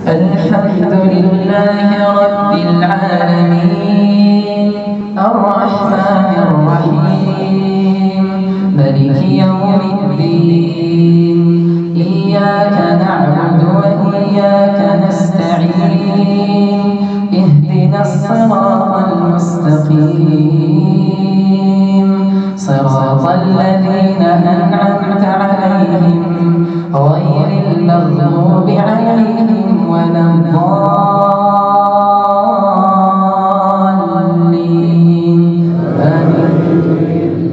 الحمد لله رب العالمين الرحمن الرحيم مالك يوم الدين إياك نعبد وإياك نستعين اهدنا الصراط المستقيم صراط الذين أنعمت عليهم غير المغضوب عليهم ولا الضالين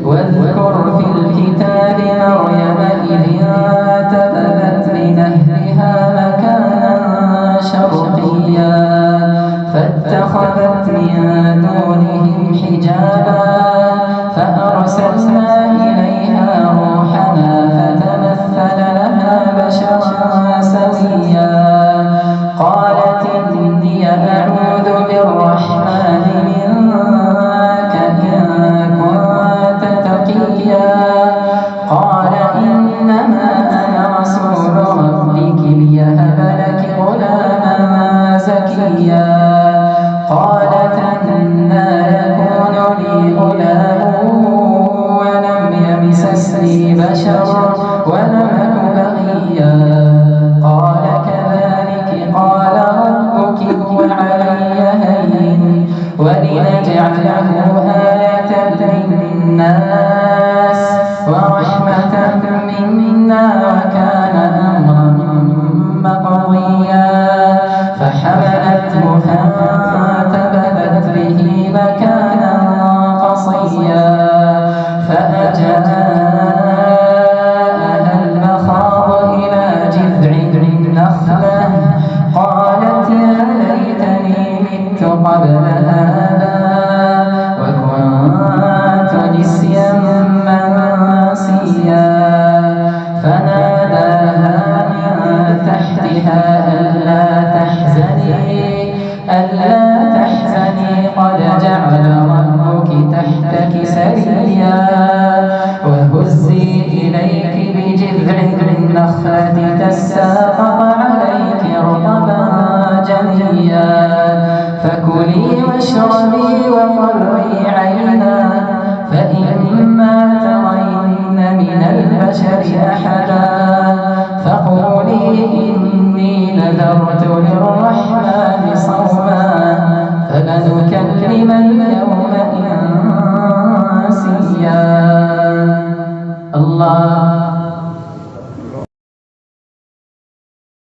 واذكر في الكتاب مريم إذ انتبذت من أهلها مكانا شرقيا فاتخذت من دونهم حجابا فأرسلنا إليها روحنا فتمثل لها بشرا سويا قالت إني أعوذ بالرحمن منك إن كنت تقيا قال إنما أنا رسول ربك ليهب لك غلاما زكيا قالت أنى يكون لي غلام ولم يمسسني بشر ولم أك بغيا قال كذلك قال ربك هو علي هين ولنجعله آية للناس ورحمة منا وكان أمرا مقضيا فحملته فانتبذت به مكانا قصيا فأجاءها المخاض إلى جذع النخلة قالت يا ليتني مت قبل هذا وكنت نسيا منسيا فناداها من تحتها ألا تحزني قد جعل ربك تحتك سريا وهزي إليك بجذع النخلة تساقط عليك رطبا جنيا فكلي واشربي وقري عينا فإما ترين من البشر أحدا فقولي إني نذرت للرحمن صوما فلنكلم اليوم إنسيا الله